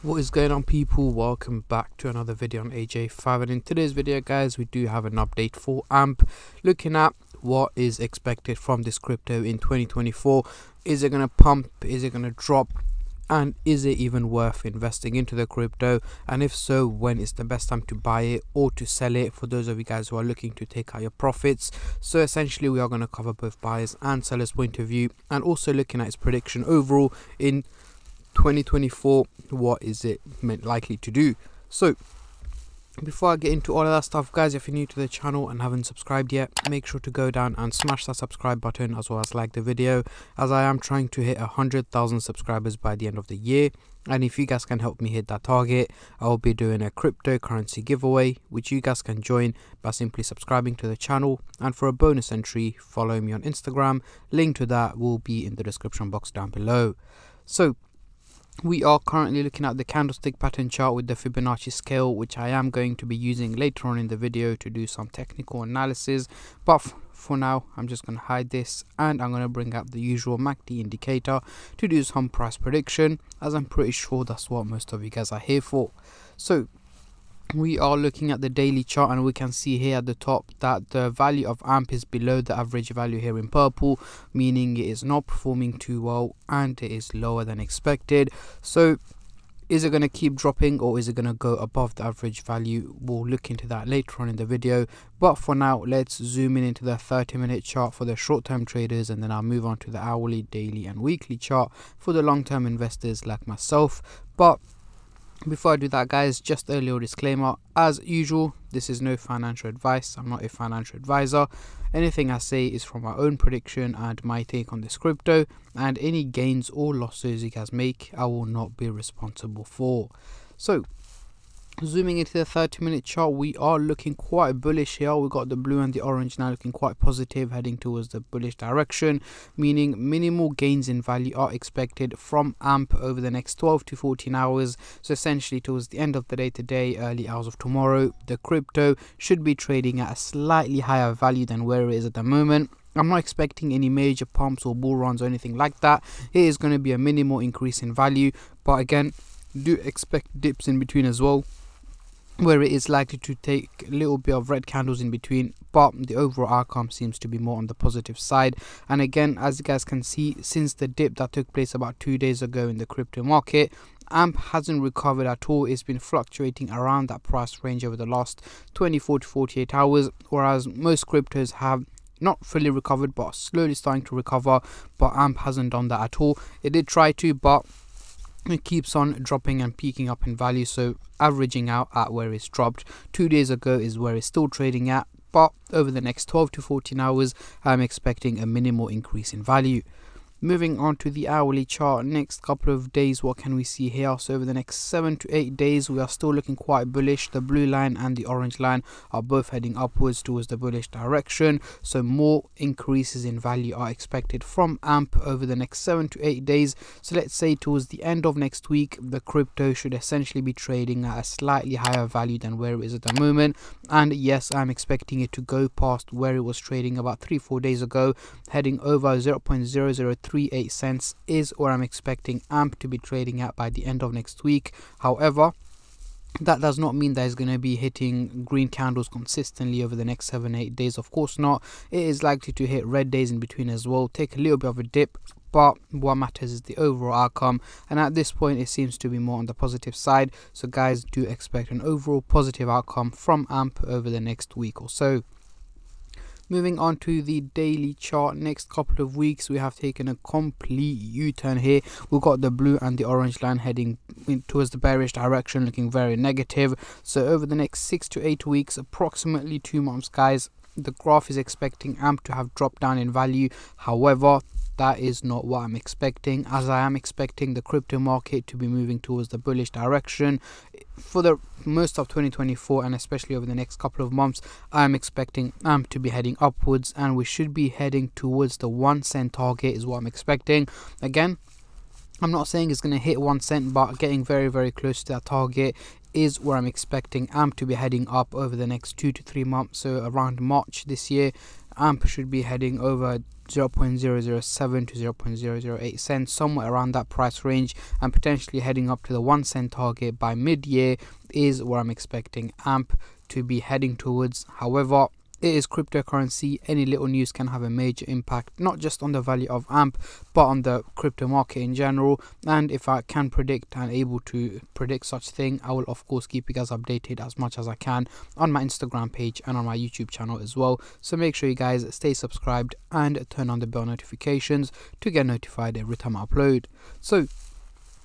What is going on, people? Welcome back to another video on AJ5, and in today's video guys we do have an update for AMP, looking at what is expected from this crypto in 2024. Is it going to pump? Is it going to drop? And is it even worth investing into the crypto? And if so, when is the best time to buy it or to sell it for those of you guys who are looking to take out your profits? So essentially we are going to cover both buyers and sellers point of view, and also looking at its prediction overall in 2024. What is it likely to do? So before I get into all of that stuff guys, if you're new to the channel and haven't subscribed yet, make sure to go down and smash that subscribe button, as well as like the video, as I am trying to hit 100,000 subscribers by the end of the year. And if you guys can help me hit that target, I will be doing a cryptocurrency giveaway, which you guys can join by simply subscribing to the channel. And for a bonus entry, follow me on Instagram. Link to that will be in the description box down below. So we are currently looking at the candlestick pattern chart with the Fibonacci scale, which I am going to be using later on in the video to do some technical analysis. But for now, I'm just going to hide this, and I'm going to bring up the usual MACD indicator to do some price prediction, as I'm pretty sure that's what most of you guys are here for. So we are looking at the daily chart, and we can see here at the top that the value of AMP is below the average value here in purple, meaning it is not performing too well and it is lower than expected. So is it going to keep dropping, or is it going to go above the average value? We'll look into that later on in the video, but for now let's zoom in into the 30-minute chart for the short-term traders, and then I'll move on to the hourly, daily and weekly chart for the long-term investors like myself. But before I do that guys, just a little disclaimer. As usual, this is no financial advice. I'm not a financial advisor. Anything I say is from my own prediction and my take on this crypto, and any gains or losses you guys make, I will not be responsible for. So zooming into the 30-minute chart, we are looking quite bullish here. We got the blue and the orange now looking quite positive, heading towards the bullish direction, meaning minimal gains in value are expected from AMP over the next 12 to 14 hours. So essentially towards the end of the day today, early hours of tomorrow, the crypto should be trading at a slightly higher value than where it is at the moment. I'm not expecting any major pumps or bull runs or anything like that. It is going to be a minimal increase in value, but again, do expect dips in between as well, where it is likely to take a little bit of red candles in between, but the overall outcome seems to be more on the positive side. And again, as you guys can see, since the dip that took place about 2 days ago in the crypto market, AMP hasn't recovered at all. It's been fluctuating around that price range over the last 24 to 48 hours, whereas most cryptos have not fully recovered but slowly starting to recover, but AMP hasn't done that at all. It did try to, but it keeps on dropping and peaking up in value, so averaging out at where it's dropped 2 days ago is where it's still trading at. But over the next 12 to 14 hours, I'm expecting a minimal increase in value. Moving on to the hourly chart, next couple of days, what can we see here? So over the next 7 to 8 days, we are still looking quite bullish. The blue line and the orange line are both heading upwards towards the bullish direction, so more increases in value are expected from AMP over the next 7 to 8 days. So let's say towards the end of next week, the crypto should essentially be trading at a slightly higher value than where it is at the moment. And yes, I'm expecting it to go past where it was trading about 3-4 days ago, heading over 0.0038 cents is where I'm expecting AMP to be trading at by the end of next week. However, that does not mean that it's going to be hitting green candles consistently over the next 7-8 days. Of course not. It is likely to hit red days in between as well, take a little bit of a dip, but what matters is the overall outcome, and at this point it seems to be more on the positive side. So guys, do expect an overall positive outcome from AMP over the next week or so. Moving on to the daily chart, next couple of weeks we have taken a complete U-turn here. We've got the blue and the orange line heading towards the bearish direction, looking very negative. So over the next 6 to 8 weeks, approximately 2 months guys, the graph is expecting AMP to have dropped down in value. However, that is not what I'm expecting, as I am expecting the crypto market to be moving towards the bullish direction for the most of 2024, and especially over the next couple of months. I'm expecting AMP to be heading upwards, and we should be heading towards the 1 cent target is what I'm expecting. Again, I'm not saying it's going to hit 1 cent, but getting very close to that target is where I'm expecting AMP to be heading up over the next 2 to 3 months. So around March this year, AMP should be heading over 0.007 to 0.008 cents, somewhere around that price range, and potentially heading up to the 1 cent target by mid-year is where I'm expecting AMP to be heading towards. However, it is cryptocurrency. Any little news can have a major impact, not just on the value of AMP, but on the crypto market in general. And if I can predict and able to predict such thing, I will of course keep you guys updated as much as I can on my Instagram page and on my YouTube channel as well. So make sure you guys stay subscribed and turn on the bell notifications to get notified every time I upload. So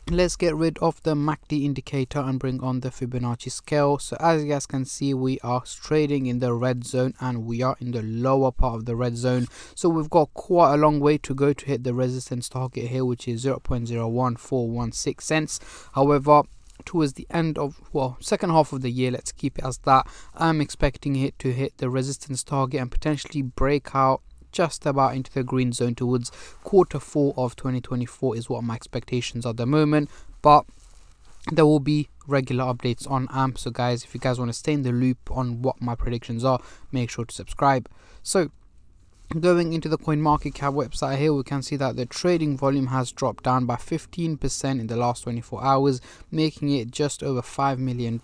let's get rid of the MACD indicator and bring on the Fibonacci scale. So as you guys can see, we are trading in the red zone and we are in the lower part of the red zone. So we've got quite a long way to go to hit the resistance target here, which is 0.01416 cents. However, towards the end of, well, second half of the year, let's keep it as that, I'm expecting it to hit the resistance target and potentially break out just about into the green zone towards Q4 of 2024 is what my expectations are at the moment. But there will be regular updates on AMP, so guys, if you guys want to stay in the loop on what my predictions are, make sure to subscribe. So going into the CoinMarketCap website here, we can see that the trading volume has dropped down by 15% in the last 24 hours, making it just over $5 million.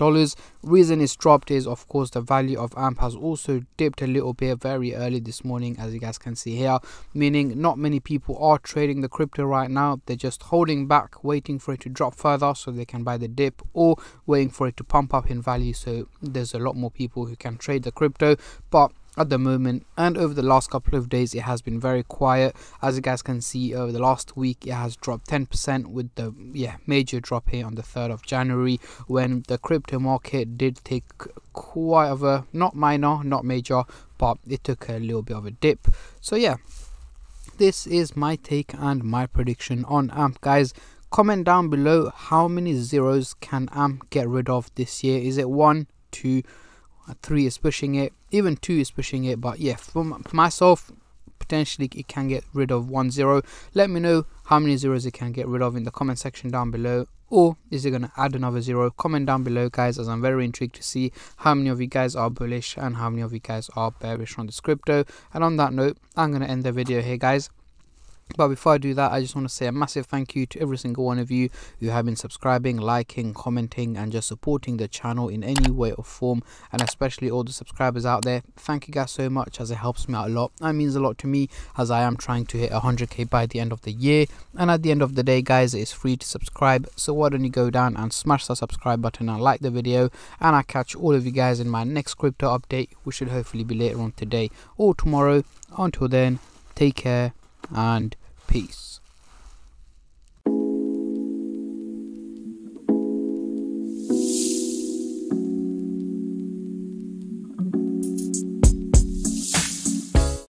Reason it's dropped is, of course, the value of AMP has also dipped a little bit very early this morning, as you guys can see here, meaning not many people are trading the crypto right now. They're just holding back, waiting for it to drop further so they can buy the dip, or waiting for it to pump up in value so there's a lot more people who can trade the crypto. But at the moment and over the last couple of days, it has been very quiet. As you guys can see, over the last week it has dropped 10%, with the major drop here on the 3rd of January when the crypto market did take quite of a, not minor, not major, but it took a little bit of a dip. So yeah, this is my take and my prediction on AMP, guys. Comment down below, how many zeros can AMP get rid of this year? Is it 1, 2, 3 is pushing it, even 2 is pushing it? But yeah, for myself, potentially it can get rid of 1 0. Let me know how many zeros it can get rid of in the comment section down below, or is it going to add another 0? Comment down below, guys, as I'm very intrigued to see how many of you guys are bullish and how many of you guys are bearish on this crypto. And on that note, I'm going to end the video here, guys. But before I do that, I just want to say a massive thank you to every single one of you who have been subscribing, liking, commenting, and just supporting the channel in any way or form, and especially all the subscribers out there. Thank you guys so much, as it helps me out a lot. That means a lot to me, as I am trying to hit 100k by the end of the year. And at the end of the day, guys, it is free to subscribe, so why don't you go down and smash that subscribe button and like the video, and I'll catch all of you guys in my next crypto update, which should hopefully be later on today or tomorrow. Until then, take care and peace.